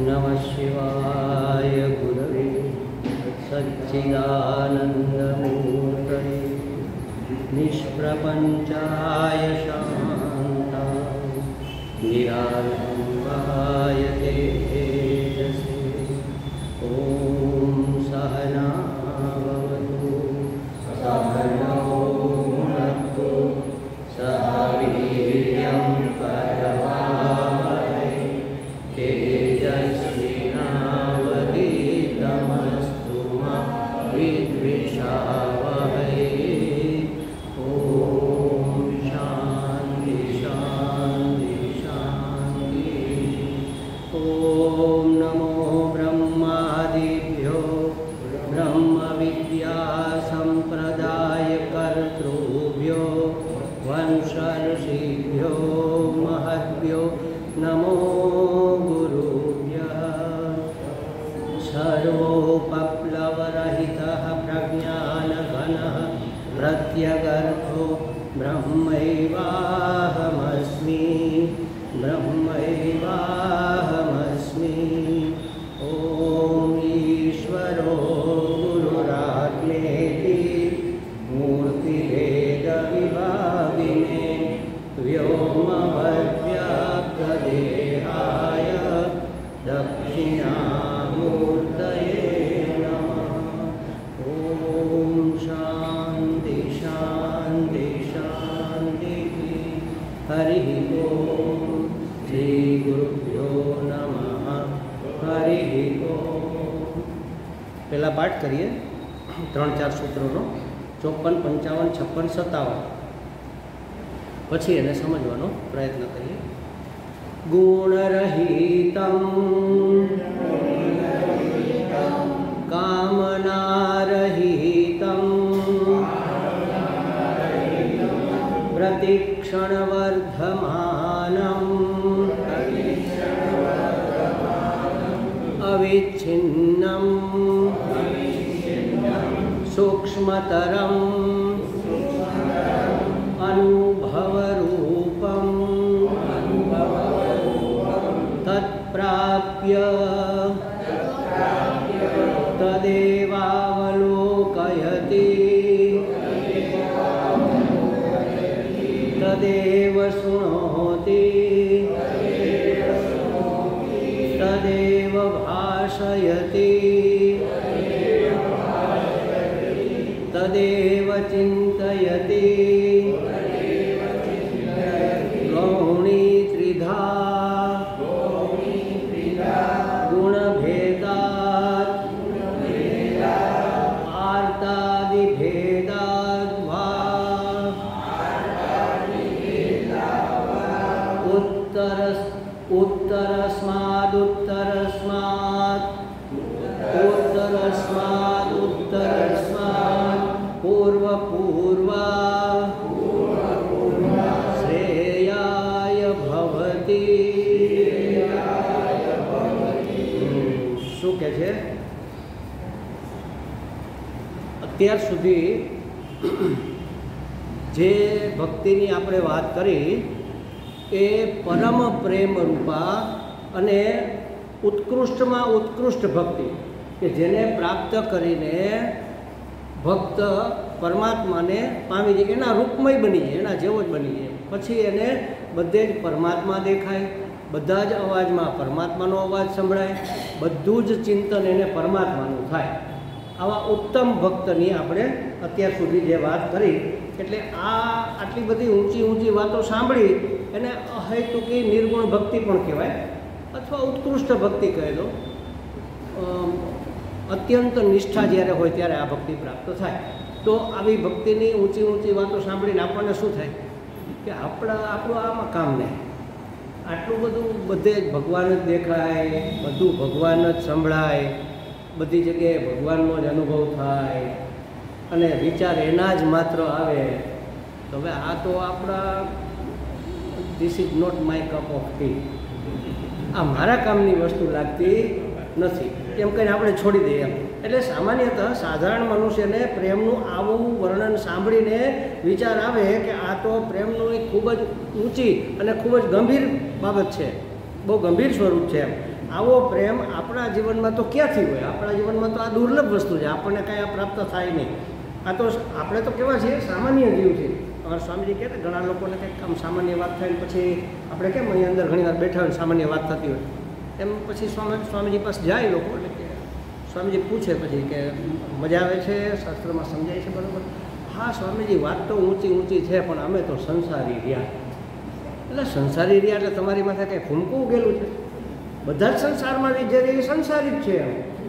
नमः शिवाय गुरवे सच्चिदानन्दमूर्तये निष्प्रपञ्चाय शान्ताय निरालम्बाय तेजसे ॐ सहना भवतु सहनौ भुनक्तु सह वीर्यं करवावहै तेजस्विनावधीतमस्तु मा विद्विषावहै। ॐ शान्ति शान्ति शान्ति। ॐ नमो ब्रह्मादिभ्यो ब्रह्मविद्यासम्प्रदायकर्तृभ्यो वंशऋषिभ्यो महद्भ्यो नमो गुरुभ्यः। सर्वोपप्लवरहितः प्रज्ञानघनः प्रत्यगर्थो ब्रह्मैवाहमस्मि ब्रह्मैवाहमस्मि। ॐ ईश्वरो गुरुरात्मेति मूर्तिभेदविभागिने व्योमवद्व्याप्तदेहाय दक्षिणामूर्तये नमः। ॐ शान्ति शान्ति शान्तिः। हरिः ॐ श्रीगुरुभ्यो नमः। हरिः ॐ। पहला पाठ करिए 3-4 सूत्रों 54, 55, 56, 57 પછી એને સમજવાનો પ્રયત્ન કરીએ। ગુણરહિતં કામનારહિતં પ્રતિક્ષણવર્ધમાનં અવિચ્છિન્नं सूक्ष्मतरं अनुभवरूपं तत्प्राप्य तदेवावलोकयति तदेव शृणोति तदेव भाषयति तदेव चिन्तयति गौणी त्रिधा गुणभेदात् आर्तादिभेदात् वा उत्तरस्मात् पूर्वपूर्वा श्रेयाय भवति। શું કહે છે? અત્યાર સુધી જે ભક્તિની આપણે વાત કરી એ પરમ પ્રેમ રૂપા અને ઉત્કૃષ્ટમાં ઉત્કૃષ્ટ ભક્તિ કે જેને પ્રાપ્ત કરીને ભક્ત પરમાત્માને પામી જાય, એના રૂપમય બની જાય, એના જેવો જ બની જાય. પછી એને બધે જ પરમાત્મા દેખાય, બધા જ અવાજમાં પરમાત્માનો અવાજ સંભળાય, બધું જ ચિંતન એને પરમાત્માનું થાય. આવા ઉત્તમ ભક્તની આપણે અત્યાર સુધી જે વાત કરી, એટલે આટલી બધી ઊંચી ઊંચી વાતો સાંભળી એને અહેતુકી નિર્ગુણ ભક્તિ પણ કહેવાય અથવા ઉત્કૃષ્ટ ભક્તિ કહે દો. અત્યંત નિષ્ઠા જ્યારે હોય ત્યારે આ ભક્તિ પ્રાપ્ત થાય. તો આવી ભક્તિની ઊંચી ઊંચી વાતો સાંભળીને આપણને શું થાય કે આપણું આમાં કામ નહીં, આટલું બધું બધે જ ભગવાન જ દેખાય, બધું ભગવાન જ સંભળાય, બધી જગ્યાએ ભગવાનનો જ અનુભવ થાય અને વિચાર એના જ માત્ર આવે. તો હવે આ તો આપણા this is not my cup of tea, આ મારા કામની વસ્તુ લાગતી નથી એમ કહીને આપણે છોડી દઈએ એમ. એટલે સામાન્યતઃ સાધારણ મનુષ્યને પ્રેમનું આવું વર્ણન સાંભળીને વિચાર આવે કે આ તો પ્રેમનું એક ખૂબ જ ઊંચી અને ખૂબ જ ગંભીર બાબત છે, બહુ ગંભીર સ્વરૂપ છે એમ. આવો પ્રેમ આપણા જીવનમાં તો ક્યાંથી હોય? આપણા જીવનમાં તો આ દુર્લભ વસ્તુ છે, આપણને કાંઈ આ પ્રાપ્ત થાય નહીં. આ તો આપણે તો કેવા છીએ, સામાન્ય જીવ છે. અમારા સ્વામીજી કહે ને ઘણા લોકોને કંઈક આમ સામાન્ય વાત થાય ને પછી આપણે કેમ અહીં અંદર ઘણી વાર બેઠા હોય સામાન્ય વાત થતી હોય એમ પછી સ્વામીજી પાસે જાય લોકો, એટલે કે સ્વામીજી પૂછે પછી કે મજા આવે છે, શાસ્ત્રમાં સમજાય છે બરાબર? હા સ્વામીજી, વાત તો ઊંચી ઊંચી છે પણ અમે તો સંસારી રહ્યા. એટલે સંસારી રહ્યા એટલે તમારી માથે કંઈ ફૂમકું ઉગેલું છે? બધા જ સંસારમાં વિચારી એ સંસારી જ છે.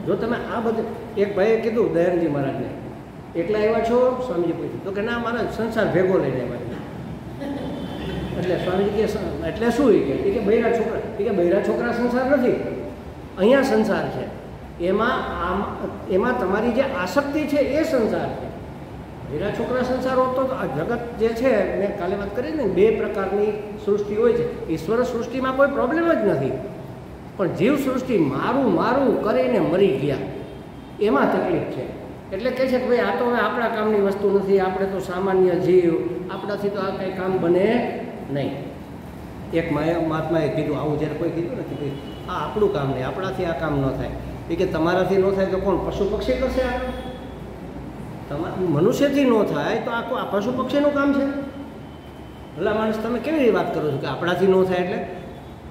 જો તમે આ બધું, એક ભાઈએ કીધું દયાનંદજી મહારાજને, એકલા આવ્યા છો? સ્વામીજી પૂછ્યું તો કે ના, મારા સંસાર ભેગો લઈને આવ્યા. એટલે સ્વામીજી કે એટલે શું? એ કે બૈરા છોકરા. એ કે બૈરા છોકરા સંસાર નથી, અહીંયા સંસાર છે. એમાં તમારી જે આસક્તિ છે એ સંસાર છે. બૈરા છોકરા સંસાર હોતો તો આ જગત જે છે, મેં કાલે વાત કરી ને, બે પ્રકારની સૃષ્ટિ હોય છે. ઈશ્વર સૃષ્ટિમાં કોઈ પ્રોબ્લેમ જ નથી, પણ જીવ સૃષ્ટિ મારું મારું કરીને મરી ગયા, એમાં તકલીફ છે. એટલે કહે છે કે ભાઈ આ તો હવે આપણા કામની વસ્તુ નથી, આપણે તો સામાન્ય જીવ, આપણાથી તો આ કંઈ કામ બને નહીં. એક મહાત્માએ કીધું આવું, જ્યારે કોઈ કીધું નથી ભાઈ આ આપણું કામ નહીં, આપણાથી આ કામ ન થાય. એ કે તમારાથી ન થાય તો કોણ? પશુ પક્ષી કરશે? મનુષ્યથી ન થાય તો આ પશુ પક્ષીનું કામ છે? ભલા માણસ, તમે કેવી રીતે વાત કરો છો કે આપણાથી ન થાય? એટલે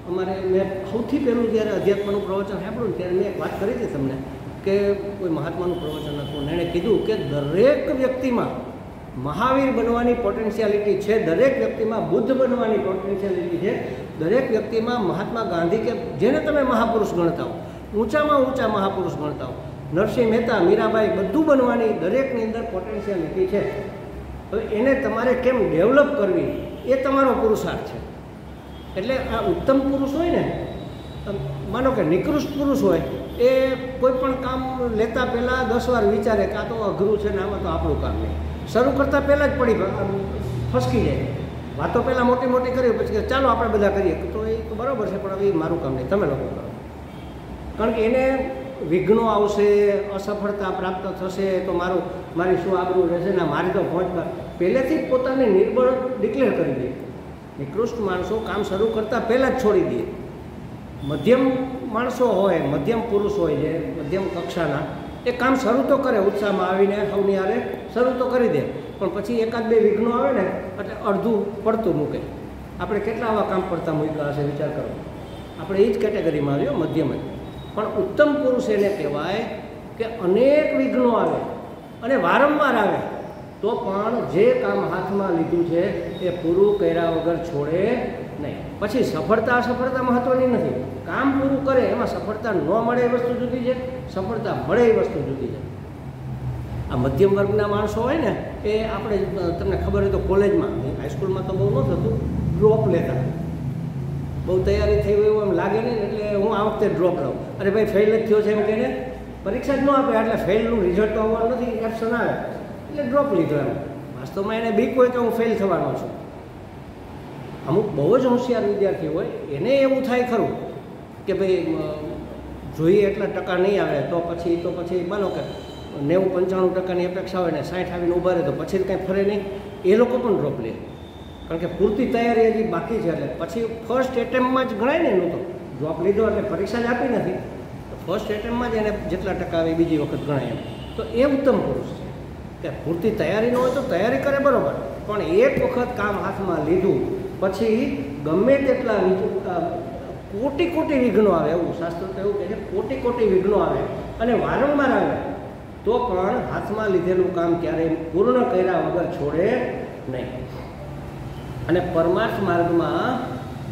અમારે મેં સૌથી પહેલું જ્યારે અધ્યાત્મનું પ્રવચન સાંભળ્યું ત્યારે મેં એક વાત કરી હતી તમને કે કોઈ મહાત્માનું પ્રવચન હતું, એણે કીધું કે દરેક વ્યક્તિમાં મહાવીર બનવાની પોટેન્શિયાલિટી છે, દરેક વ્યક્તિમાં બુદ્ધ બનવાની પોટેન્શિયાલિટી છે, દરેક વ્યક્તિમાં મહાત્મા ગાંધી કે જેને તમે મહાપુરુષ ગણતા હો, ઊંચામાં ઊંચા મહાપુરુષ ગણતા હો, નરસિંહ મહેતા, મીરાબાઈ, બધું બનવાની દરેકની અંદર પોટેન્શિયાલિટી છે. હવે એને તમારે કેમ ડેવલપ કરવી એ તમારો પુરુષાર્થ છે. એટલે આ ઉત્તમ પુરુષ હોય ને, માનો કે નિકૃષ્ટ પુરુષ હોય, એ કોઈ પણ કામ લેતા પહેલાં 10 વાર વિચારે કે આ તો અઘરું છે ને આમાં તો આપણું કામ નહીં. શરૂ કરતાં પહેલાં જ પડી ફસકી જાય. વાતો પહેલાં મોટી મોટી કરી પછી કે ચાલો આપણે બધા કરીએ, તો એ તો બરાબર છે પણ હવે એ મારું કામ નહીં, તમે લોકો કરો. કારણ કે એને વિઘ્નો આવશે, અસફળતા પ્રાપ્ત થશે તો મારી શું આબરૂ રહેશે ને, મારી તો પહોંચ પહેલેથી જ પોતાને નિર્બળ ડિક્લેર કરી દે. નિકૃષ્ટ માણસો કામ શરૂ કરતાં પહેલાં જ છોડી દે. મધ્યમ માણસો હોય, મધ્યમ પુરુષ હોય જે મધ્યમ કક્ષાના, એ કામ શરૂ તો કરે, ઉત્સાહમાં આવીને સૌની હારે શરૂ તો કરી દે, પણ પછી એકાદ બે વિઘ્નો આવે ને એટલે અડધું પડતું મૂકે. આપણે કેટલા આવા કામ પડતા મૂક્યા હશે વિચાર કરો. આપણે એ જ કેટેગરીમાં આવ્યો, મધ્યમ જ. પણ ઉત્તમ પુરુષ એને કહેવાય કે અનેક વિઘ્નો આવે અને વારંવાર આવે તો પણ જે કામ હાથમાં લીધું છે એ પૂરું કર્યા વગર છોડે નહીં. પછી સફળતા અસફળતા મહત્ત્વની નથી, કામ પૂરું કરે એમાં સફળતા ન મળે એ વસ્તુ જુદી છે, સફળતા મળે એ વસ્તુ જુદી છે. આ મધ્યમ વર્ગના માણસો હોય ને એ આપણે તમને ખબર હોય તો કોલેજમાં, હાઈસ્કૂલમાં તો બહુ ન થતું, ડ્રોપ લેતા. બહુ તૈયારી થઈ હોય એવું એમ લાગે નહીં એટલે હું આ વખતે ડ્રોપ લઉં. અરે ભાઈ ફેલ જ થયો છે એમ કહીને પરીક્ષા જ ન આપે, એટલે ફેલનું રિઝલ્ટ તો આવવાનું નથી, એપ્શન આવે એટલે ડ્રોપ લીધો એમ. વાસ્તવમાં એને બીક હોય તો હું ફેલ થવાનો છું. અમુક બહુ જ હોશિયાર વિદ્યાર્થી હોય એને એવું થાય ખરું કે ભાઈ જોઈએ એટલા ટકા નહીં આવે તો પછી માનો કે 90-95% અપેક્ષા હોય ને 60 આવીને ઊભા રહે તો પછી કાંઈ ફરે નહીં, એ લોકો પણ ડ્રોપ લે. કારણ કે પૂરતી તૈયારી હજી બાકી છે, એટલે પછી ફર્સ્ટ એટેમ્પમાં જ ગણાય ને એનું તો. ડ્રોપ લીધો એટલે પરીક્ષા જ આપી નથી તો ફર્સ્ટ એટેમ્પમાં જ એને જેટલા ટકા આવે બીજી વખત ગણાય એમ. તો એ ઉત્તમ પુરુષ છે કે પૂરતી તૈયારી ન હોય તો તૈયારી કરે બરાબર, પણ એક વખત કામ હાથમાં લીધું પછી ગમે તેટલા કોટી વિઘ્નો આવે, એવું શાસ્ત્ર તો એવું કહે છે, કોટી વિઘ્નો આવે અને વારંવાર આવે તો પણ હાથમાં લીધેલું કામ ક્યારેય પૂર્ણ કર્યા વગર છોડે નહીં. અને પરમાર્થ માર્ગમાં,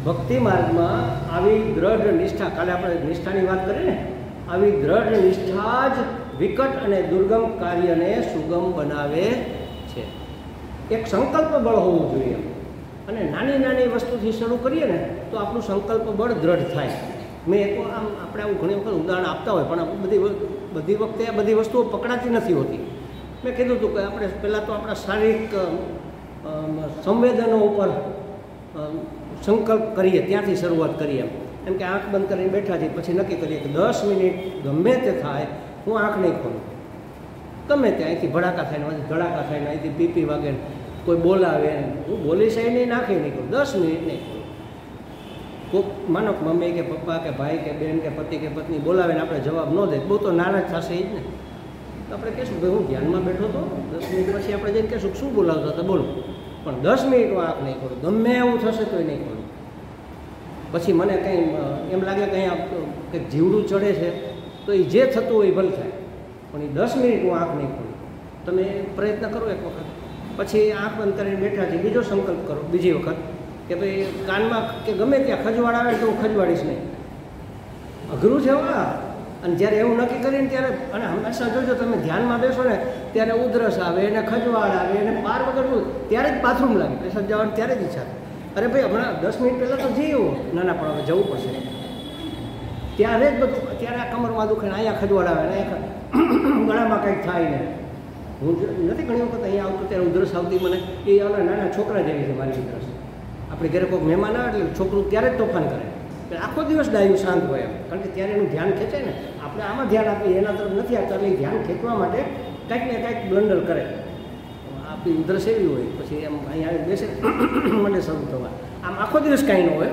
ભક્તિ માર્ગમાં આવી દ્રઢ નિષ્ઠા, કાલે આપણે નિષ્ઠાની વાત કરીએ ને, આવી દ્રઢ નિષ્ઠા જ વિકટ અને દુર્ગમ કાર્યને સુગમ બનાવે છે. એક સંકલ્પ બળ હોવું જોઈએ અને નાની નાની વસ્તુથી શરૂ કરીએ ને તો આપણું સંકલ્પ બળ દ્રઢ થાય. મેં તો આમ આપણે આવું ઘણી વખત ઉદાહરણ આપતા હોય પણ બધી વખતે આ બધી વસ્તુઓ પકડાતી નથી હોતી. મેં કીધું હતું કે આપણે પહેલાં તો આપણા શારીરિક સંવેદનો ઉપર સંકલ્પ કરીએ, ત્યાંથી શરૂઆત કરીએ. એમ કે આંખ બંધ કરીને બેઠા છીએ, પછી નક્કી કરીએ કે 10 મિનિટ ગમે તે થાય હું આંખ નહીં ખોલું. ગમે તે અહીંથી ભડાકા થાય ને ધડાકા થાય ને અહીંથી પીપી વાગે ને કોઈ બોલાવે હું બોલીશ એ નહીં, નાખી નહીં કરું, 10 મિનિટ નહીં કરું. કોઈક માનો કે મમ્મી કે પપ્પા કે ભાઈ કે બેન કે પતિ કે પત્ની બોલાવે ને આપણે જવાબ ન દે, બહુ તો નારાજ થશે એ જ ને. તો આપણે કહીશું ભાઈ હું ધ્યાનમાં બેઠો હતો, 10 મિનિટ પછી આપણે જઈને કહીશું શું બોલાવતા હતા બોલો, પણ 10 મિનિટ હું આંખ નહીં કરું, ગમે એવું થશે તોય નહીં કરું. પછી મને કંઈ એમ લાગે કે અહીંયા કંઈક જીવડું ચડે છે તો એ જે થતું હોય એ ભલે થાય, પણ એ 10 મિનિટ હું આંખ નહીં કરું. તમે પ્રયત્ન કરો એક વખત, પછી આંખ બંધ કરીને બેઠા છે, બીજો સંકલ્પ કરો બીજી વખત કે ભાઈ કાનમાં કે ગમે ત્યાં ખજવાળ આવે તો હું ખજવાડીશ નહીં. અઘરું છે હા. અને જ્યારે એવું નક્કી કરીને ત્યારે, અને હંમેશા જોજો તમે ધ્યાનમાં બેસો ને ત્યારે ઉધરસ આવે એને ખજવાળ આવે એને પાર વગરનું ત્યારે જ બાથરૂમ લાગે, પેશાબ જવાનું ત્યારે જ ઈચ્છા. અરે ભાઈ હમણાં 10 મિનિટ પહેલાં તો જઈએ નાના પણ હવે જવું પડશે, ત્યારે જ બધું. ત્યારે આ કમરમાં દુખે ને અહીંયા ખજવાળ આવે ને અહીંયા ગળામાં કંઈક થાય ને. હું નથી ઘણી વખત અહીંયા આવતો ત્યારે ઉધરસ આવતી મને, એ નાના છોકરા જેવી છે મારી ઉધરસ. આપણે ઘરે કોઈક મહેમાન આવે એટલે છોકરું ત્યારે જ તોફાન કરે, આખો દિવસ ડાયું શાંત હોય એમ, કારણ કે ત્યારે એનું ધ્યાન ખેંચે ને. આપણે આમાં ધ્યાન આપીએ એના તરફ નથી આપતા, એટલે ધ્યાન ખેંચવા માટે કંઈક ને કંઈક બ્લન્ડર કરે. આપણી ઉધરસ એવી હોય પછી એમ અહીંયા આવી બેસે મને શરૂ થવા, આમ આખો દિવસ કાંઈ ન હોય.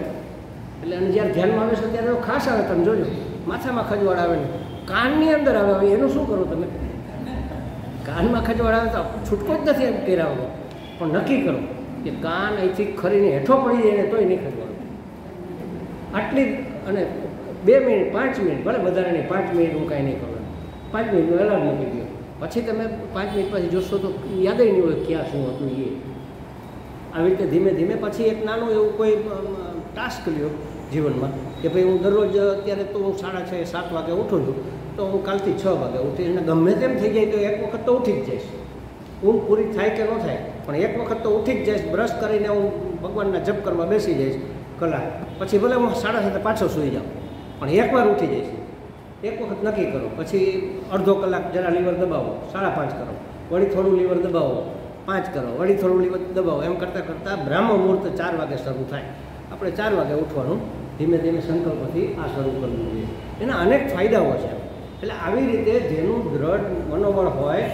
એટલે અને જ્યારે ધ્યાનમાં આવે છે ત્યારે ખાસ આવે, તમે જોજો માથામાં ખજવાળ આવે ને કાનની અંદર આવે, હવે એનું શું કરો તમે? કાનમાં ખજવાળ આવે તો છૂટકો જ નથી એમ કર્યા વગર, પણ નક્કી કરો કે કાન અહીંથી ખરીને હેઠો પડી જાય ને તોય નહીં ખજવાળ. આટલી અને 2 મિનિટ 5 મિનિટ ભલે વધારે નહીં, 5 મિનિટ હું કાંઈ નહીં કરું, 5 મિનિટનું એલાર્મ મૂકી દો. પછી તમે 5 મિનિટ પછી જોશો તો યાદ નહીં હોય ક્યાં શું હતું એ. આવી રીતે ધીમે ધીમે પછી એક નાનું એવું કોઈ ટાસ્ક લ્યો જીવનમાં કે ભાઈ હું દરરોજ અત્યારે તો હું 6:30 7 વાગે ઉઠું છું, તો હું કાલથી 6 વાગે ઉઠીશ ને ગમે તેમ થઈ જાય તો એક વખત તો ઉઠી જ જઈશ. ઊંઘ પૂરી થાય કે ન થાય પણ એક વખત તો ઉઠી જ જઈશ. બ્રશ કરીને હું ભગવાનના જપ કરવા બેસી જઈશ કલાક, પછી ભલે હું 7:30 પાછો સૂઈ જાઉં પણ એકવાર ઉઠી જઈશ. એક વખત નક્કી કરો, પછી અડધો કલાક જરા લીવર દબાવો, 5:30 કરો, વળી થોડું લીવર દબાવો, 5 કરો, વળી થોડું લીવર દબાવો. એમ કરતાં કરતાં બ્રાહ્મ મુહૂર્ત 4 વાગે શરૂ થાય. આપણે 4 વાગે ઉઠવાનું ધીમે ધીમે સંકલ્પથી આ શરૂ કરવું જોઈએ. એના અનેક ફાયદાઓ છે. એટલે આવી રીતે જેનું દ્રઢ મનોબળ હોય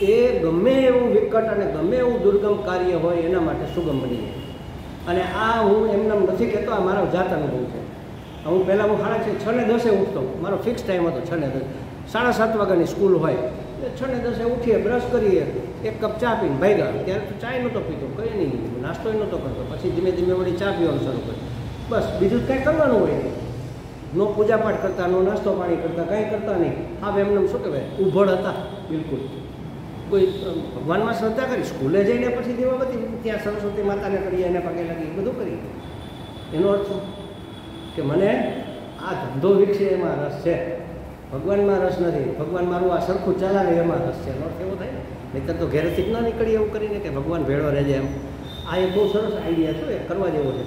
એ ગમે એવું વિકટ અને ગમે એવું દુર્ગમ કાર્ય હોય એના માટે સુગમ બની જાય. અને આ હું એમને નથી કહેતો, આ મારો જાત અનુભવ છે. હું પહેલાં હું 6:10 ઉઠતો, મારો ફિક્સ ટાઈમ હતો 6:10. 7:30 વાગ્યાની સ્કૂલ હોય એટલે 6:10 ઉઠીએ, બ્રશ કરીએ, 1 કપ ચા પીને ભાગ્યા. ત્યારે તો ચાય નહોતો પીતો, કંઈ નહીં, નાસ્તો નહોતો કરતો. પછી ધીમે ધીમે વળી ચા પીવાનું શરૂ કર્યું. બસ બીજું કાંઈ કરવાનું હોય નહીં, નો પૂજાપાઠ કરતા, નો નાસ્તો પાણી કરતા, કાંઈ કરતા નહીં. હા એમને શું કહેવાય, ઉભળ હતા બિલકુલ. કોઈ ભગવાનમાં શ્રદ્ધા કરી, સ્કૂલે જઈને પછી દીવાબત્તી ત્યાં સરસ્વતી માતાને કરીએ, એને પગે લાગી, બધું કરીએ. એનો અર્થ શું કે મને આ ધંધો વિકસે એમાં રસ છે, ભગવાનમાં રસ નથી, ભગવાન મારું આ સરખું ચલાવે એમાં રસ છે. એનો અર્થ એવો થાય ને. નહીંતર તો ઘરેથી જ ન નીકળીએ એવું કરીને કે ભગવાન ભેળો રહેજે એમ. આ એક બહુ સરસ આઈડિયા છે, એ કરવા જેવો છે.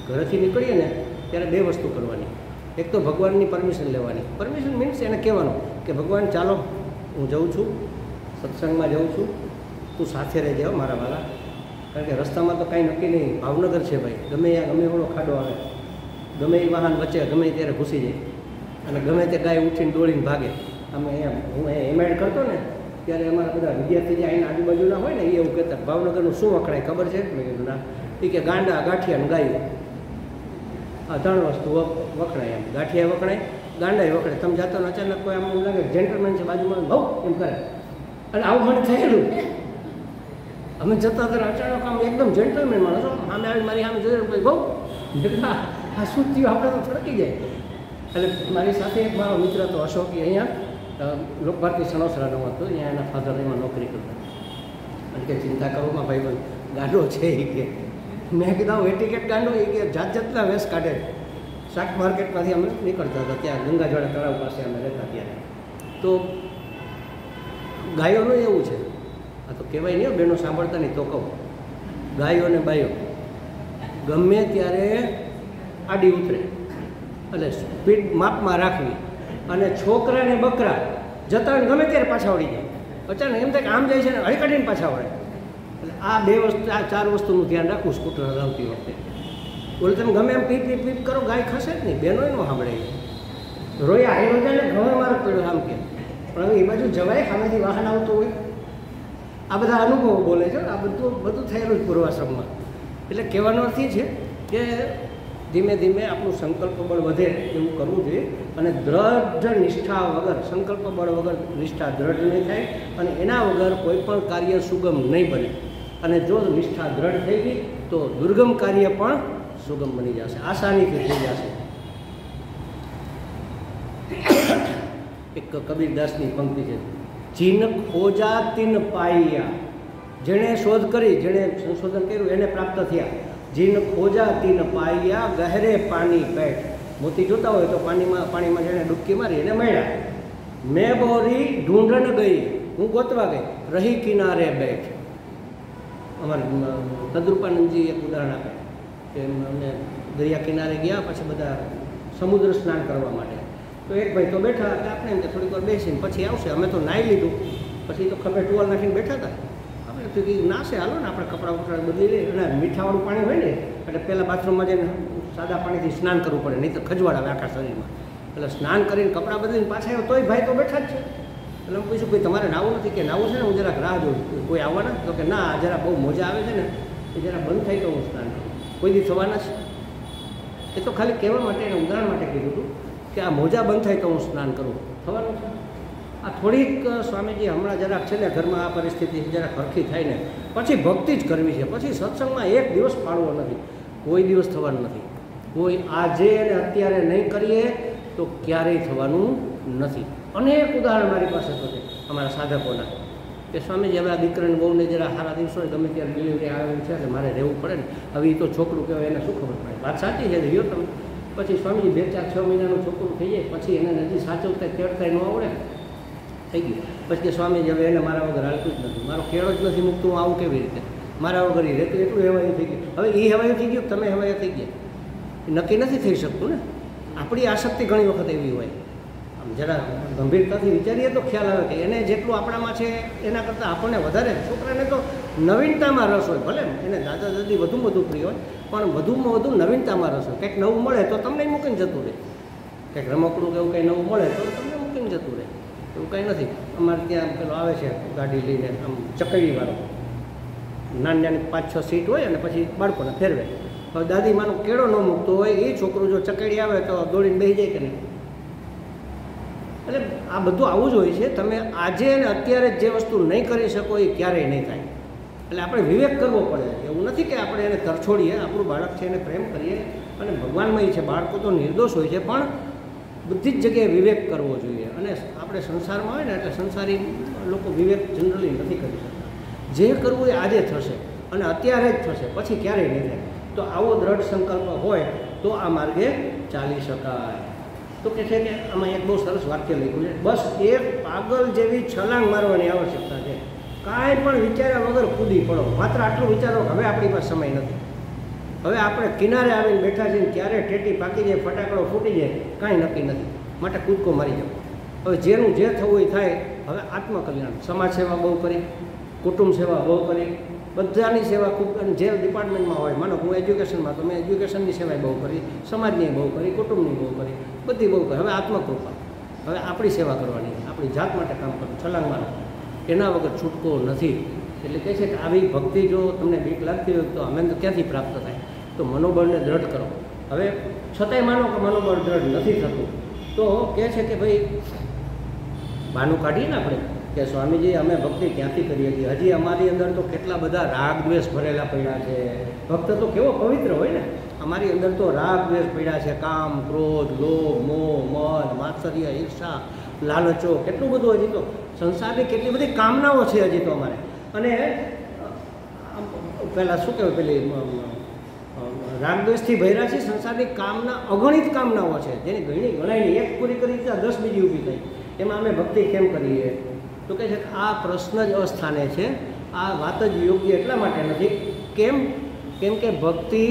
ઘરેથી નીકળીએ ને ત્યારે 2 વસ્તુ કરવાની. એક તો ભગવાનની પરમિશન લેવાની. પરમિશન મીન્સ એને કહેવાનું કે ભગવાન ચાલો હું જઉં છું, સત્સંગમાં જાઉં છું, તું સાથે રહેજે મારા વાલા. કારણ કે રસ્તામાં તો કાંઈ નક્કી નહીં, ભાવનગર છે ભાઈ, ગમે ત્યાં ગમે એવડો ખાડો આવે, ગમે એ વાહન વચ્ચે ગમે ત્યારે ઘૂસી જાય અને ગમે તે ગાય ઉઠીને દોડીને ભાગે. અમે હું એમએડ કરતો ને ત્યારે અમારા બધા વિદ્યાર્થી જે અહીંના આજુબાજુના હોય ને એ એવું કહેતા, ભાવનગરનું શું વખણાય ખબર છે? મેં કીધું ના. એ કે ગાંડા, ગાંઠિયા ને ગાયું, આ 3 વસ્તુ વખણાય. એમ ગાંઠિયા વખણાય, ગાંડા વખણાય. તમે જાતો ને અચાનક કોઈ આમ લાગે જેન્ટલમેન છે બાજુમાં, બહુ એમ કરે. અને આવું મને થયેલું. અમે જતા હતા અચાનક આમ એકદમ જેન્ટલમેન માણસો સામે આવી મારી સામે જોઈને ભાઈ બહુ આ શું થયું, આપણે તો ફરકી જાય. એટલે મારી સાથે એક મારો મિત્ર હતો અશોક, અહીંયા લોકભારતી સણોસરાનો હતો, અહીંયા એના ફાધર એમાં નોકરી કરતા. અને કે ચિંતા કરોમાં ભાઈ ભાઈ ગાંડો છે એ કે. મેં કીધું એટીકેટ ગાંડો એ કે જાત જાતના વેસ કાઢે. શાક માર્કેટમાંથી અમે નીકળતા હતા, ત્યાં ગંગાજળા તળાવ પાસે અમે રહેતા ત્યારે. તો ગાયોનું એવું છે, આ તો કહેવાય નહીં, બહેનો સાંભળતા નહીં તો કહું, ગાયો અને બાયો ગમે ત્યારે આડી ઉતરે એટલે સ્પીડ માપમાં રાખવી. અને છોકરા ને બકરા જતા હોય ગમે ત્યારે પાછા વળી જાય. અચાનક એમ થાય કે આમ જાય છે ને હળી કાઢીને પાછા વળે. એટલે આ 2 વસ્તુ, આ 4 વસ્તુનું ધ્યાન રાખવું સ્કૂટર હલાવતી વખતે. બોલે તમે ગમે એમ પીપ પીપ પીપ કરો ગાય ખસે જ નહીં, બહેનો ન સાંભળે. રોયા આવ્યો છે ને ઘણો મારો પડ્યો આમ કે, પણ હવે એ બાજુ જવાય, સામેથી વાહન આવતું હોય. આ બધા અનુભવો બોલે છે. આ બધું થયેલું જ પૂર્વાશ્રમમાં. એટલે કહેવાનો અર્થ એ છે કે ધીમે ધીમે આપણું સંકલ્પ બળ વધે એવું કરવું જોઈએ. અને દ્રઢ નિષ્ઠા વગર, સંકલ્પ બળ વગર નિષ્ઠા દ્રઢ નહીં થાય, અને એના વગર કોઈ પણ કાર્ય સુગમ નહીં બને. અને જો નિષ્ઠા દ્રઢ થઈ ગઈ તો દુર્ગમ કાર્ય પણ સુગમ બની જશે, આસાનીથી થઈ જશે. એક કબીરદાસની પંક્તિ છે, જીન ખોજા તિન પાયા. જેણે શોધ કરી, જેણે સંશોધન કર્યું એને પ્રાપ્ત થયા. જીન ખોજા તિન પાયા, ગહેરે પાણી પેટ. મોતી જોતા હોય તો પાણીમાં જેણે ડૂબકી મારી એને મળ્યા. મેં બોરી ઢૂંઢણ ગઈ, હું ગોતવા ગઈ, રહી કિનારે બેઠ. અમારા તદ્રુપાનંદજી એક ઉદાહરણ આપે કે અમે દરિયા કિનારે ગયા, પછી બધા સમુદ્ર સ્નાન કરવા માટે. તો એક ભાઈ તો બેઠા એટલે આપણે એમ કે થોડીક વાર બેસીને પછી આવશે. અમે તો નાહી લીધું, પછી તો ખભે ટુવાલ નાખીને બેઠા હતા. આપણે તો કીધું નાશે, હાલો ને આપણે કપડાં વપડા બદલી લઈએ. અને મીઠાવાળું પાણી હોય ને એટલે પહેલાં બાથરૂમમાં જઈને સાદા પાણીથી સ્નાન કરવું પડે, નહીં તો ખજવાડ આવે આખા શરીરમાં. એટલે સ્નાન કરીને કપડાં બદલીને પાછા આવ્યો તોય ભાઈ તો બેઠા જ છે. એટલે હું પૂછું ભાઈ તમારે નાવું નથી કે નાવું છે ને, હું જરાક રાહ જોઉં, કોઈ આવવાના? તો કે ના, જરા બહુ મોજા આવે છે ને એ જરા બંધ થાય તો હું સ્નાન કરું. કોઈ દી થવાના છે? એ તો ખાલી કહેવા માટે, એને ઉદાહરણ માટે કીધું હતું કે આ મોજા બંધ થાય તો હું સ્નાન કરું. થવાનું છે? આ થોડીક સ્વામીજી હમણાં જરાક છે ને ઘરમાં આ પરિસ્થિતિ જરાક હરખી થાય ને પછી ભક્તિ જ કરવી છે. પછી સત્સંગમાં એક દિવસ પાડવો નથી, કોઈ દિવસ થવાનું નથી. કોઈ આજે અને અત્યારે નહીં કરીએ તો ક્યારેય થવાનું નથી. અનેક ઉદાહરણ મારી પાસે તો છે અમારા સાધકોના કે સ્વામીજી હવે આ દીકરાને બહુને જરા સારા દિવસો ગમે ત્યારે ડિલિવરી આવેલું છે એટલે મારે રહેવું પડે ને. હવે એ તો છોકરું કહેવાય, એને શું ખબર પડે? વાત સાચી છે, રહ્યો તમે. પછી સ્વામીજી 2-4-6 મહિનાનું છોકરું થઈ જાય, પછી એને હજી સાચવતા તેડતા ન આવડે, થઈ ગયું. પછી કે સ્વામીજી હવે એને મારા વગર હાલતું જ નથી, મારો કેળો જ નથી મૂકતું, હું આવું કેવી રીતે? મારા વગર એ રહેતું, એટલું હેવાયું થઈ ગયું. હવે એ હેવાયું થઈ ગયું, તમે હેવાયા થઈ ગયા, નક્કી નથી થઈ શકતું ને. આપણી આસક્તિ ઘણી વખત એવી હોય, આમ જરા ગંભીરતાથી વિચારીએ તો ખ્યાલ આવે કે એને જેટલું આપણામાં છે એના કરતાં આપણને વધારે. છોકરાને તો નવીનતામાં રસ હોય, ભલે એને દાદા દાદી વધુમાં વધુ પ્રિય હોય, પણ વધુમાં વધુ નવીનતામાં રસ હોય. કંઈક નવું મળે તો તમને મૂકીને જતું રહે, કંઈક રમકડું કે એવું કંઈ નવું મળે તો તમને મૂકીને જતું રહે. એવું કંઈ નથી. અમારે ત્યાં પેલો આવે છે ગાડી લઈને, આમ ચકડીવાળો, નાની નાની 5-6 સીટ હોય અને પછી બાળકોને ફેરવે. હવે દાદીમાનો કેળો ન મૂકતો હોય, એ છોકરું જો ચકડી આવે તો દોડીને બેસી જાય કે નહીં. એટલે આ બધું આવું જ હોય છે. તમે આજે અને અત્યારે જે વસ્તુ નહીં કરી શકો એ ક્યારેય નહીં થાય. એટલે આપણે વિવેક કરવો પડે. એવું નથી કે આપણે એને તરછોડીએ, આપણું બાળક છે એને પ્રેમ કરીએ, અને ભગવાનમય છે, બાળકો તો નિર્દોષ હોય છે, પણ બધી જ જગ્યાએ વિવેક કરવો જોઈએ. અને આપણે સંસારમાં હોય ને એટલે સંસારી લોકો વિવેક જનરલી નથી કરી શકતા. જે કરવું એ આજે થશે અને અત્યારે જ થશે, પછી ક્યારેય નહીં થાય. તો આવો દ્રઢ સંકલ્પ હોય તો આ માર્ગે ચાલી શકાય. તો કે છે કે આમાં એક બહુ સરસ વાક્ય લખ્યું છે, બસ એક પાગલ જેવી છલાંગ મારવાની આવશ્યકતા છે. કાંઈ પણ વિચાર્યા વગર કૂદી પડો. માત્ર આટલું વિચારો, હવે આપણી પાસે સમય નથી. હવે આપણે કિનારે આવીને બેઠા છીએ, ક્યારે ટેટી પાકી જાય, ફટાકડો ફૂટી જાય, કાંઈ નક્કી નથી. માટે કૂદકો મારી જાઓ. હવે જેનું જે થવું એ થાય. હવે આત્મકલ્યાણ, સમાજ સેવા બહુ કરી, કુટુંબ સેવા બહુ કરી, બધાની સેવા ખૂબ. અને જે ડિપાર્ટમેન્ટમાં હોય, માનો હું એજ્યુકેશનમાં, તો મેં એજ્યુકેશનની સેવાય બહુ કરી, સમાજની બહુ કરી, કુટુંબની બહુ કરી, બધી બહુ કરી. હવે આત્મકૃપા, હવે આપણી સેવા કરવાની, આપણી જાત માટે કામ કરવું, છલાંગ મારો. એના વગર છૂટકો નથી. એટલે કહે છે કે આવી ભક્તિ જો તમને બીક લાગતી હોય તો અમે તો ક્યાંથી પ્રાપ્ત થાય? તો મનોબળને દ્રઢ કરો. હવે છતાંય માનો કે મનોબળ દ્રઢ નથી થતું, તો કહે છે કે ભાઈ બહાનું કાઢીએ ને આપણે કે સ્વામીજી અમે ભક્તિ ક્યાંથી કરીએ છીએ? હજી અમારી અંદર તો કેટલા બધા રાગ દ્વેષ ભરેલા પડ્યા છે. ભક્ત તો કેવો પવિત્ર હોય ને. અમારી અંદર તો રાગ દ્વેષ પડ્યા છે, કામ, ક્રોધ, લોભ, મોહ, મદ, માત્સર્ય, ઈર્ષા, લાલચો, કેટલું બધું. હજી તો સંસારની કેટલી બધી કામનાઓ છે હજી તો અમારે. અને પહેલાં શું કહેવાય, પેલી રાગદ્વેષથી ભર્યા છે. સંસારની કામના અગણિત કામનાઓ છે, જેની ઘણી ગણાયની, એક પૂરી કરી ત્યાં 10 બીજી ઊભી થઈ. એમાં અમે ભક્તિ કેમ કરીએ? તો કહે છે કે આ પ્રશ્ન જ અસ્થાને છે. આ વાત જ યોગ્ય એટલા માટે નથી. કેમ કે ભક્તિ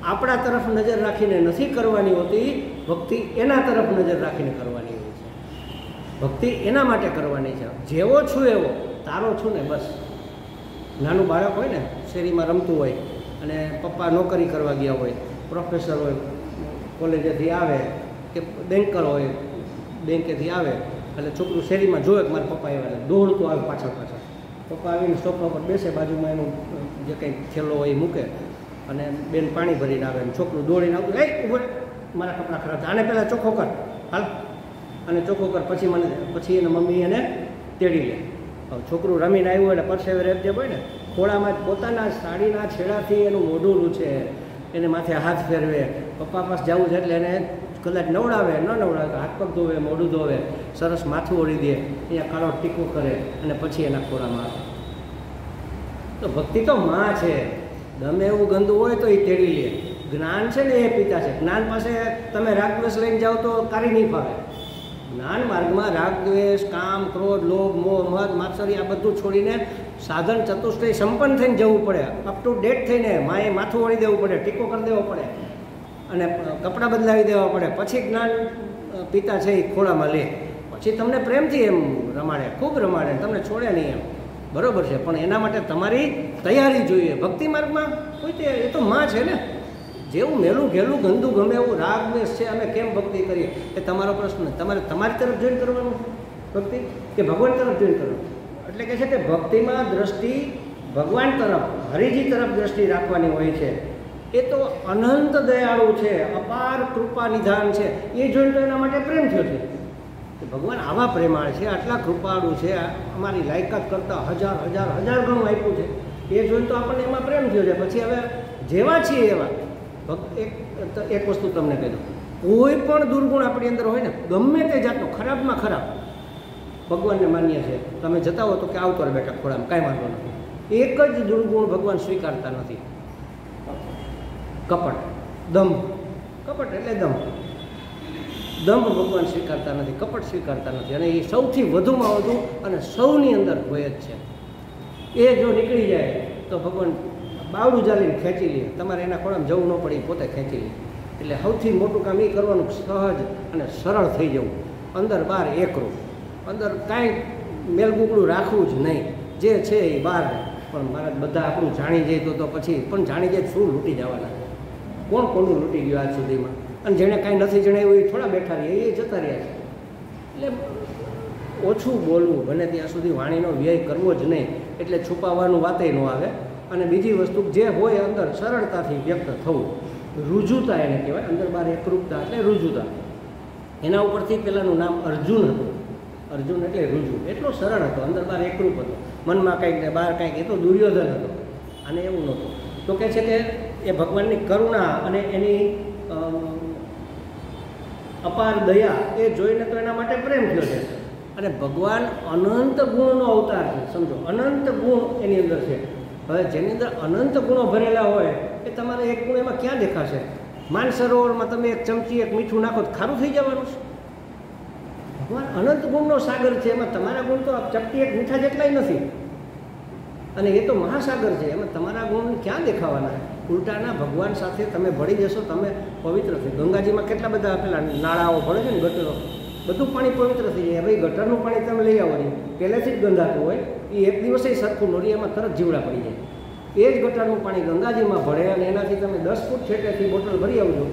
આપણા તરફ નજર રાખીને નથી કરવાની હોતી, ભક્તિ એના તરફ નજર રાખીને કરવાની હોય છે. ભક્તિ એના માટે કરવાની છે. જેવો છું એવો તારો છું ને, બસ. નાનું બાળક હોય ને, શેરીમાં રમતું હોય અને પપ્પા નોકરી કરવા ગયા હોય, પ્રોફેસર હોય, કોલેજેથી આવે કે બેન્કર હોય, બેંકેથી આવે એટલે છોકરું શેરીમાં જોવે કે મારા પપ્પા આવ્યા એટલે દોડતું આવે પાછળ પાછળ. પપ્પા આવીને સોફા પર બેસે, બાજુમાં એનું જે કંઈ થેલો હોય એ મૂકે અને બેન પાણી ભરીને આવે અને છોકરું દોડીને આવતું, એ ઉભો મારા કપડાં ખરાબ થાય, આને પહેલાં ચોખ્ખો કર હાલ, અને ચોખ્ખો કર, પછી એના મમ્મી એને તેડી લે. હવે છોકરું રમીને આવ્યું એટલે પરસેવે રેપ જે હોય ને, ખોળામાં પોતાના સાડીના છેડાથી એનું મોઢું લૂછે, એને માથે હાથ ફેરવે, પપ્પા પાસે જવું છે એટલે એને કદાચ નવડાવે, ન નવડાવે, હાથ પગ ધોવે, મોઢું ધોવે, સરસ માથું ઓળી દે, અહીંયા કાળો ટીકો કરે અને પછી એના ખોળામાં આવે. તો ભક્તિ તો માં છે. ગમે એવું ગંદુ હોય તો એ તેડી લે. જ્ઞાન છે ને એ પિતા છે. જ્ઞાન પાસે તમે રાગદ્વેષ લઈને જાઓ તો કારી નહીં ફાવે. જ્ઞાન માર્ગમાં રાગદ્વેષ, કામ, ક્રોધ, લોભ, મોહ, મદ, માત્સર્ય આ બધું છોડીને સાધન ચતુષ્ટય સંપન્ન થઈને જવું પડે. અપ ટુ ડેટ થઈને માએ માથું ઓળી દેવું પડે, ટીકો કરી દેવો પડે અને કપડાં બદલાવી દેવા પડે. પછી જ્ઞાન પિતા છે એ ખોળામાં લે, પછી તમને પ્રેમથી એમ રમાડે, ખૂબ રમાડે, તમને છોડે નહીં એમ. બરાબર છે, પણ એના માટે તમારી તૈયારી જોઈએ. ભક્તિ માર્ગમાં કોઈ તે એ તો માં છે ને. જેવું મેલું ઘેલું ગંદુ ગમે એવું રાગદ્વેષ છે, અમે કેમ ભક્તિ કરીએ એ તમારો પ્રશ્ન. તમારે તમારી તરફ જોઈન કરવાનું ભક્તિ કે ભગવાન તરફ જોઈન કરવાનું. એટલે કે છે કે ભક્તિમાં દ્રષ્ટિ ભગવાન તરફ, હરિજી તરફ દ્રષ્ટિ રાખવાની હોય છે. એ તો અનંત દયાળુ છે, અપાર કૃપા નિધાન છે. એ જોઈને તો એના માટે પ્રેમ થયો છે કે ભગવાન આવા પ્રેમાળ છે, આટલા કૃપાળુ છે, અમારી લાયકાત કરતાં હજાર હજાર હજાર ગણું આપ્યું છે. એ જોઈને તો આપણને એમાં પ્રેમ થયો છે. પછી હવે જેવા છીએ એવા એક વસ્તુ તમને કહી દઉં, કોઈ પણ દુર્ગુણ આપણી અંદર હોય ને, ગમે તે જાતનો ખરાબમાં ખરાબ, ભગવાનને માન્ય છે. તમે જતા હો તો કે આવતો રહે બેટા ખોળામાં, કાંઈ વાંધો નથી. એક જ દુર્ગુણ ભગવાન સ્વીકારતા નથી, કપટ, દંભ. કપટ એટલે દંભ. દંભ ભગવાન સ્વીકારતા નથી, કપટ સ્વીકારતા નથી. અને એ સૌથી વધુમાં વધુ અને સૌની અંદર હોય જ છે. એ જો નીકળી જાય તો ભગવાન બાવડું ચાલીને ખેંચી લે. તમારે એના ખોળામાં જવું ન પડે, પોતે ખેંચી લે. એટલે સૌથી મોટું કામ એ કરવાનું, સહજ અને સરળ થઈ જવું, અંદર બહાર એકરું, અંદર કાંઈ મેલગુકડું રાખવું જ નહીં. જે છે એ બહાર. પણ મારા બધા આપણું જાણી જાય તો પછી પણ જાણી જાય શું લૂંટી જવાના? કોણ કોનું લૂંટી ગયું આજ સુધીમાં? અને જેણે કાંઈ નથી જણાવ્યું એ થોડા બેઠા રહે, એ જતા રહ્યા છે. એટલે ઓછું બોલવું, બને ત્યાં સુધી વાણીનો વ્યય કરવો જ નહીં. એટલે છુપાવવાનું વાતે ન આવે. અને બીજી વસ્તુ જે હોય અંદર સરળતાથી વ્યક્ત થવું, રુજુતા એને કહેવાય. અંદર બહાર એકરૂપતા એટલે રુજુતા. એના ઉપરથી પેલાનું નામ અર્જુન હતું. અર્જુન એટલે રુજુ, એટલો સરળ હતો, અંદર બહાર એકરૂપ હતો. મનમાં કંઈક ને બહાર કંઈક, એ તો દુર્યોધન હતો. અને એવું નહોતું. તો કહે છે કે એ ભગવાનની કરુણા અને એની અપાર દયા એ જોઈને તો એના માટે પ્રેમ થયો છે. અને ભગવાન અનંત ગુણનો અવતાર છે. સમજો, અનંત ગુણ એની અંદર છે. હવે જેની અંદર અનંત ગુણો ભરેલા હોય એ તમારે એક ગુણ એમાં ક્યાં દેખાશે? માનસરોવરમાં તમે એક ચમચી એક મીઠું નાખો તો ખારું થઈ જવાનું છે? ભગવાન અનંત ગુણનો સાગર છે. એમાં તમારા ગુણ તો ચપટી એક મીઠા જેટલાય નથી. અને એ તો મહાસાગર છે. એમાં તમારા ગુણ ક્યાં દેખાવાના? ઉલટાના ભગવાન સાથે તમે ભળી જશો, તમે પવિત્ર થઈ. ગંગાજીમાં કેટલા બધા પેલા નાળાઓ ભળે છે ને, ગટરો, બધું પાણી પવિત્ર થઈ જાય. ભાઈ ગટરનું પાણી તમે લઈ આવો નહીં, પહેલેથી જ ગંધાતું હોય, એ એક દિવસે સરખું નોરી, એમાં તરત જીવડા પડી જાય. એ જ ગટરનું પાણી ગંગાજીમાં ભળે અને એનાથી તમે 10 ફૂટ છેટેથી બોટલ ભરી આવજો,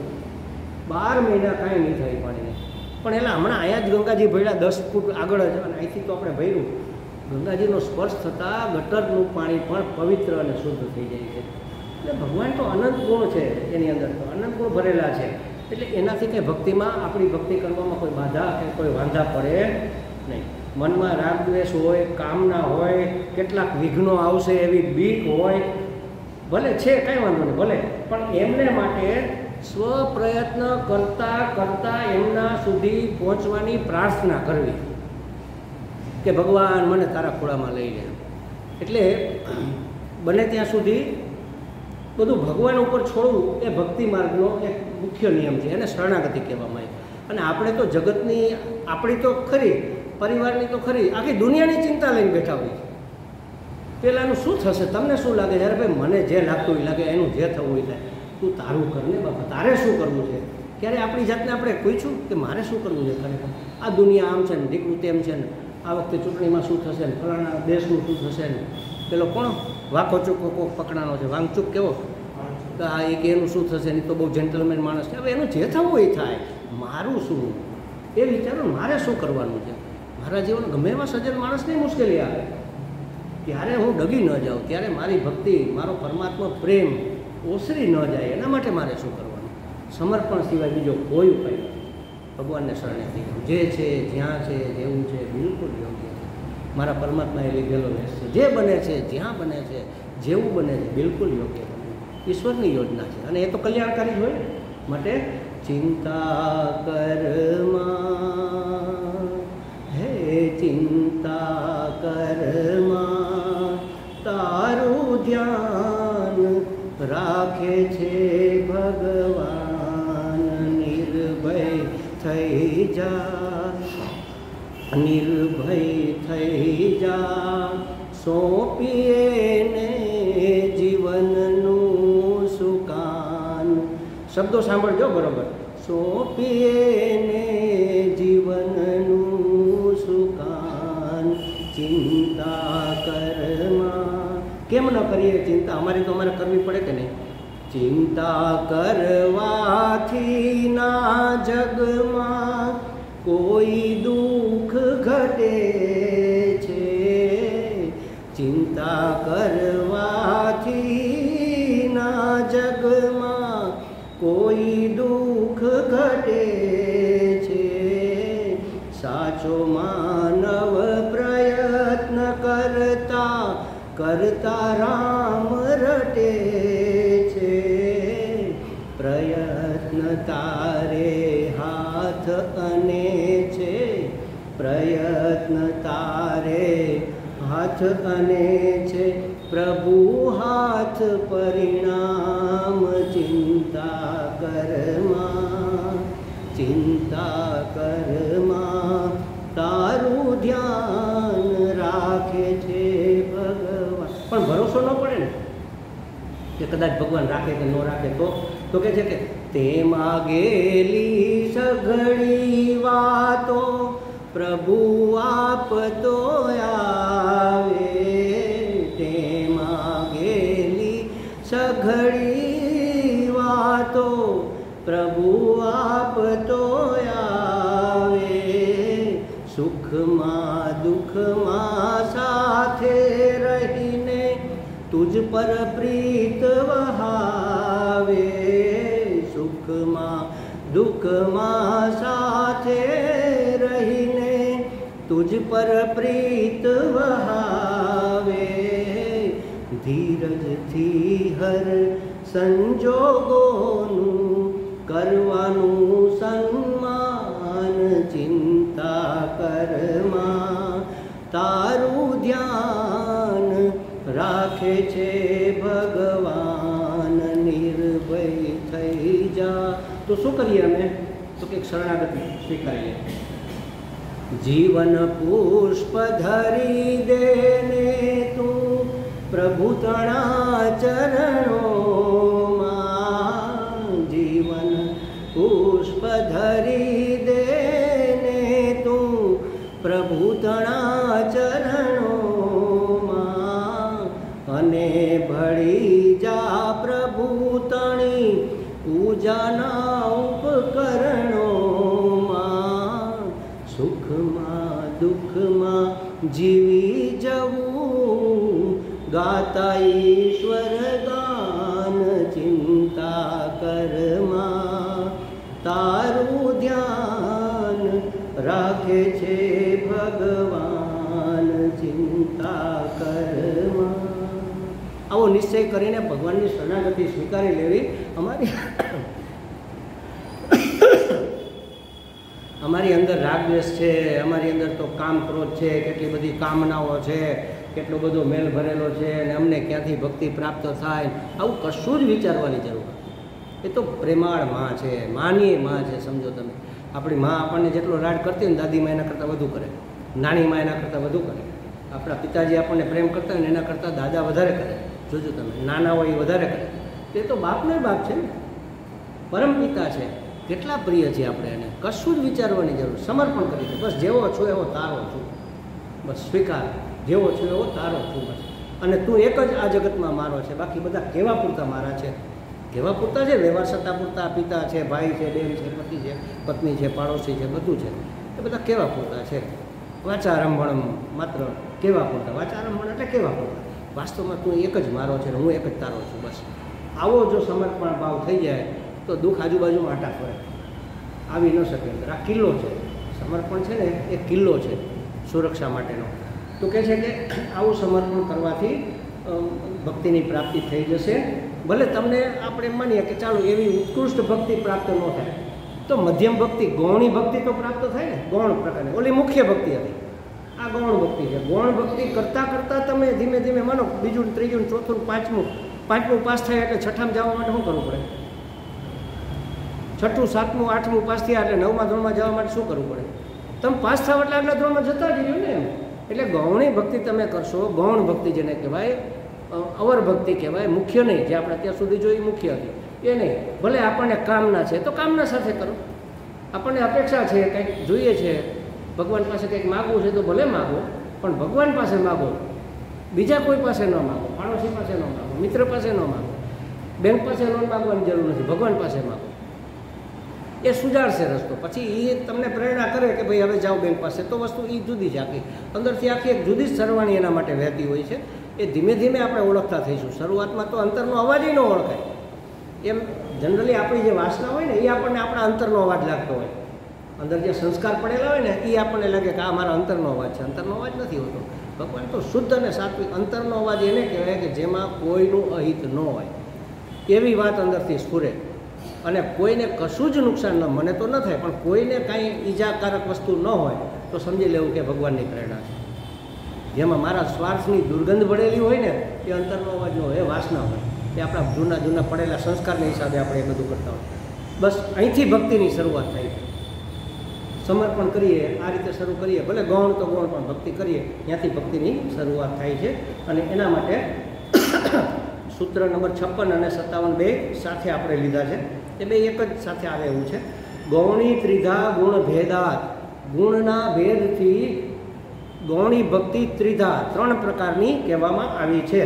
12 મહિના કાંઈ નહીં થાય પાણીને. પણ એલા હમણાં અહીંયા જ ગંગાજી ભર્યા 10 ફૂટ આગળ જ, અને અહીંથી તો આપણે ભર્યું. ગંગાજીનો સ્પર્શ થતાં ગટરનું પાણી પણ પવિત્ર અને શુદ્ધ થઈ જાય છે. એટલે ભગવાન તો અનંત ગુણ છે, એની અંદર તો અનંત ગુણ ભરેલા છે. એટલે એનાથી કંઈ ભક્તિમાં, આપણી ભક્તિ કરવામાં કોઈ બાધા કે કોઈ વાંધા પડે નહીં. મનમાં રાગદ્વેષ હોય, કામના હોય, કેટલાક વિઘ્નો આવશે એવી બીક હોય, ભલે છે કાંઈ વાંધો નહીં, ભલે, પણ એમને માટે સ્વપ્રયત્ન કરતાં કરતાં એમના સુધી પહોંચવાની પ્રાર્થના કરવી કે ભગવાન મને તારા ખોળામાં લઈ લે. એટલે બને ત્યાં સુધી બધું ભગવાન ઉપર છોડવું એ ભક્તિ માર્ગનો એક મુખ્ય નિયમ છે. એને શરણાગતિ કહેવામાં આવે. અને આપણે તો જગતની, આપણી તો ખરી, પરિવારની તો ખરી, આખી દુનિયાની ચિંતા લઈને બેઠા હોય. પેલાનું શું થશે, તમને શું લાગે? જ્યારે ભાઈ મને જે લાગતું એ લાગે, એનું જે થવું એ થાય. તું તારું કરને બાપા, તારે શું કરવું છે? ક્યારે આપણી જાતને આપણે પૂછ્યું કે મારે શું કરવું છે ખરેખર? આ દુનિયા આમ છે ને, દીકરું તેમ છે ને, આ વખતે ચૂંટણીમાં શું થશે ને, ફલાણા દેશનું શું થશે ને, પેલો કોણ વાંકો ચૂકો કોક પકડાનો છે, વાંગચૂક કેવો કે આ એક એનું શું થશે નહીં તો બહુ જેન્ટલમેન માણસ છે. હવે એનું જે થવું એ થાય, મારું શું એ વિચારો, મારે શું કરવાનું છે. મારા જીવન ગમે એવા સજ્જન માણસની મુશ્કેલી આવે ત્યારે હું ડગી ન જાઉં, ત્યારે મારી ભક્તિ, મારો પરમાત્મા પ્રેમ ઓસરી ન જાય, એના માટે મારે શું કરવાનું. સમર્પણ સિવાય બીજો કોઈ ઉપાય નથી. ભગવાનને શરણે થઈ ગયું, જે છે જ્યાં છે જેવું છે બિલકુલ યોગ્ય છે. મારા પરમાત્માએ લીધેલો વેશ છે, જે બને છે જ્યાં બને છે જેવું બને છે બિલકુલ યોગ્ય બને. ઈશ્વરની યોજના છે અને એ તો કલ્યાણકારી જ હોય. માટે ચિંતા કરમાં હે ચિંતા કરમાં તારું ધ્યાન રાખે છે ભગવાન. નિર્ભય થઈ જા, નિર્ભય થઈ જા, સોંપીએ ને જીવનનું સુકાન. શબ્દો સાંભળજો બરોબર. સોંપીએ ને જીવનનું સુકાન. ચિંતા કરમાં, કેમ ન કરીએ ચિંતા? અમારે કરવી પડે કે નહીં? ચિંતા કરવાથી ના જગમાં કોઈ દુઃખ ઘટે છે. ચિંતા કરવાથી ના જગમાં કોઈ દુઃખ ઘટે છે. સાચો માનવ પ્રયત્ન કરતા કરતા રામ રટે છે. પ્રયત્ન તારે હાથ અને છે, પ્રયત્ન તારે હાથ અને છે, પ્રભુ હાથ પરિણામ. ચિંતા કરમાં, ચિંતા કરમાં તારું ધ્યાન રાખે છે ભગવાન. પણ ભરોસો ન પડે ને કે કદાચ ભગવાન રાખે કે ન રાખે તો કહે છે કે તેમાં ગેલી સઘળી વાતો પ્રભુ આપતો આવે. તેમાં ગેલી સઘળી વાતો પ્રભુ આપતો આવે. સુખમાં દુઃખમાં સાથે રહીને તુજ પર પ્રીત વહાવે. સુખમાં દુઃખમાં સાથે રહીને તુજ પર પ્રીત વહાવે. ધીરજથી હર સંજોગોનું કરવાનું સન્માન. ચિંતા કરમાં તારું ધ્યાન રાખે છે ભગવાન. નિર્ભય થઈ જા. તો શું કરીએ અમે? તો કંઈક શરણાગતિ સ્વીકારીએ. જીવન પુષ્પ ધરી દેને તું પ્રભુ તણા ચરણોમાં. જીવન પુષ્પ ધરી દેને તું પ્રભુ તણા ચરણોમાં. અને ભળી જા પ્રભુ તણી પૂજાના ઉપકરણોમાં. સુખમાં દુઃખમાં જીવી જવું ગાતા ઈશ્વર ગાન. ચિંતા કરમાં તારું ધ્યાન રાખે છે ભગવાન. ચિંતા કરમાં. આવો નિશ્ચય કરીને ભગવાનની શરણાગતિ સ્વીકારી લેવી અમારી અંદર રાગદ્વેષ છે, અમારી અંદર તો કામ ક્રોધ છે, કેટલી બધી કામનાઓ છે, કેટલો બધો મેલ ભરેલો છે અને અમને ક્યાંથી ભક્તિ પ્રાપ્ત થાય, આવું કશું જ વિચારવાની જરૂર નથી. એ તો પ્રેમાળ માં છે, માની માં છે. સમજો તમે, આપણી માં આપણને જેટલો રાડ કરતી હોય ને દાદીમાં એના કરતાં વધુ કરે, નાનીમાં એના કરતાં વધુ કરે. આપણા પિતાજી આપણને પ્રેમ કરતા હોય ને એના કરતાં દાદા વધારે કરે. જોજો તમે, નાના હોય એ વધારે કરે. તે તો બાપનો બાપ છે ને, પરમપિતા છે. કેટલા પ્રિય છે આપણે એને, કશું જ વિચારવાની જરૂર. સમર્પણ કરી દે, બસ જેવો છું એવો તારો છું, બસ સ્વીકાર, જેવો છું એવો તારો છું બસ. અને તું એક જ આ જગતમાં મારો છે, બાકી બધા કેવા પૂરતા મારા છે. કહેવા પૂરતા છે, વ્યવહાર સત્તા પૂરતા પિતા છે, ભાઈ છે, બેન છે, પતિ છે, પત્ની છે, પાડોશી છે, બધું છે, એ બધા કહેવા પૂરતા છે. વાચારંભણ માત્ર કહેવા પૂરતા. વાચારંભણ એટલે કહેવા પૂરતા. વાસ્તવમાં તું એક જ મારો છે ને હું એક જ તારો છું, બસ. આવો જો સમર્પણ ભાવ થઈ જાય તો દુઃખ આજુબાજુમાં આટા ફરે, આવી ન શકે. આ કિલ્લો છે, સમર્પણ છે ને એ કિલ્લો છે સુરક્ષા માટેનો. તો કહે છે કે આવું સમર્પણ કરવાથી ભક્તિની પ્રાપ્તિ થઈ જશે. ભલે તમને આપણે માનીએ કે ચાલો એવી ઉત્કૃષ્ટ ભક્તિ પ્રાપ્ત ન થાય તો મધ્યમ ભક્તિ, ગૌણી ભક્તિ તો પ્રાપ્ત થાય ને, ગૌણ પ્રકારની. ઓલી મુખ્ય ભક્તિ હતી, આ ગૌણ ભક્તિ છે. ગૌણ ભક્તિ કરતાં કરતાં તમે ધીમે ધીમે માનો બીજું, ત્રીજું, ચોથું, પાંચમું પાસ થાય એટલે છઠ્ઠામાં જવા માટે શું કરવું પડે? છઠ્ઠું, સાતમું, આઠમું પાસ થયા એટલે નવમા ધોરણમાં જવા માટે શું કરવું પડે? તમે પાસ થાવ એટલે આગલા ધોરણમાં જતા જ રહ્યો ને એમ. એટલે ગૌણી ભક્તિ તમે કરશો, ગૌણ ભક્તિ જેને કહેવાય, અવર ભક્તિ કહેવાય, મુખ્ય નહીં. જે આપણે અત્યાર સુધી જોઈ મુખ્ય હતી એ નહીં. ભલે આપણને કામના છે તો કામના સાથે કરો, આપણને અપેક્ષા છે, કંઈક જોઈએ છે, ભગવાન પાસે કંઈક માગવું છે તો ભલે માગો, પણ ભગવાન પાસે માગો, બીજા કોઈ પાસે ન માગો, પાડોશી પાસે ન માગો, મિત્ર પાસે ન માગો, બેંક પાસે લોન માગવાની જરૂર નથી, ભગવાન પાસે માગો. એ સુજાડશે રસ્તો. પછી એ તમને પ્રેરણા કરે કે ભાઈ હવે જાઓ બેંક પાસે, તો વસ્તુ એ જુદી જ આખી અંદરથી આખી એક જુદી જ સરવાણી એના માટે વહેતી હોય છે. એ ધીમે ધીમે આપણે ઓળખતા થઈશું. શરૂઆતમાં તો અંતરનો અવાજ ન ઓળખાય. એમ જનરલી આપણી જે વાસના હોય ને એ આપણને આપણા અંતરનો અવાજ લાગતો હોય. અંદર જે સંસ્કાર પડેલા હોય ને એ આપણને લાગે કે આ મારા અંતરનો અવાજ છે. અંતરનો અવાજ નથી હોતો. ભગવાન તો શુદ્ધ અને સાત્વિક. અંતરનો અવાજ એને કહેવાય કે જેમાં કોઈનું અહિત ન હોય, એવી વાત અંદરથી સ્ફુરે. અને કોઈને કશું જ નુકસાન ન, મને તો ન થાય, પણ કોઈને કાંઈ ઈજાકારક વસ્તુ ન હોય તો સમજી લેવું કે ભગવાનની પ્રેરણા છે. જેમાં મારા સ્વાર્થની દુર્ગંધ ભળેલી હોય ને એ અંતરનો અવાજ ન હોય, એ વાસના હોય, એ આપણા જૂના પડેલા સંસ્કારના હિસાબે આપણે એ બધું કરતા હોય. બસ અહીંથી ભક્તિની શરૂઆત થાય છે. સમર્પણ કરીએ, આ રીતે શરૂ કરીએ, ભલે ગૌણ તો ગૌણ, પણ ભક્તિ કરીએ ત્યાંથી ભક્તિની શરૂઆત થાય છે. અને એના માટે સૂત્ર નંબર 56 અને 57 બે સાથે આપણે લીધા છે. એ બે એક જ સાથે આવે એવું છે. ગૌણી ત્રિધા ગુણ ભેદાત. ગુણના ભેદથી ગૌણી ભક્તિ ત્રિધા, 3 પ્રકારની કહેવામાં આવી છે.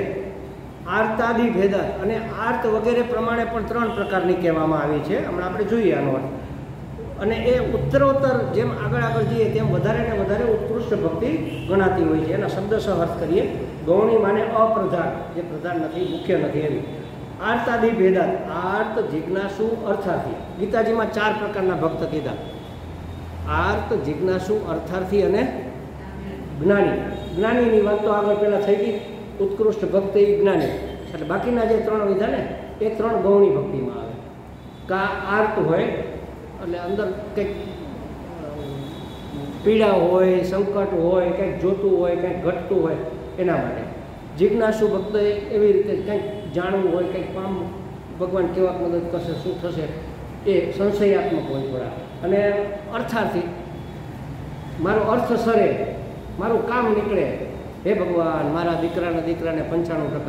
આર્તાદિ ભેદાત, અને આર્ત વગેરે પ્રમાણે પણ 3 પ્રકારની કહેવામાં આવી છે. હમણાં આપણે જોઈએ આનો અર્થ. અને એ ઉત્તરોત્તર જેમ આગળ જઈએ તેમ વધારે ને વધારે ઉત્કૃષ્ટ ભક્તિ ગણાતી હોય છે. એના શબ્દસહ અર્થ કરીએ. ગૌણી માને અપ્રધાન, જે પ્રધાન નથી, મુખ્ય નથી એવી. આર્તાદિ ભેદાત, આર્ત, જિજ્ઞાસુ, અર્થાર્થી. ગીતાજીમાં 4 પ્રકારના ભક્ત કીધા: આર્ત, જિજ્ઞાસુ, અર્થાર્થી અને જ્ઞાની. જ્ઞાનીની વાત તો આગળ પહેલાં થઈ ગઈ. ઉત્કૃષ્ટ ભક્ત એ જ્ઞાની. એટલે બાકીના જે 3 વિધા ને એ 3 ગૌણી ભક્તિમાં આવે. કા આર્ત હોય એટલે અંદર કંઈક પીડા હોય, સંકટ હોય, કંઈક જોતું હોય, કંઈક ઘટતું હોય, એના માટે. જિજ્ઞાસુ ભક્ત એવી રીતે કંઈક જાણવું હોય, કંઈક પામવું, ભગવાન કેવા મદદ કરશે, શું થશે, એ સંશયાત્મક હોય થોડા. અને અર્થાર્થી, મારો અર્થ સરે, મારું કામ નીકળે, હે ભગવાન મારા દીકરાને 95%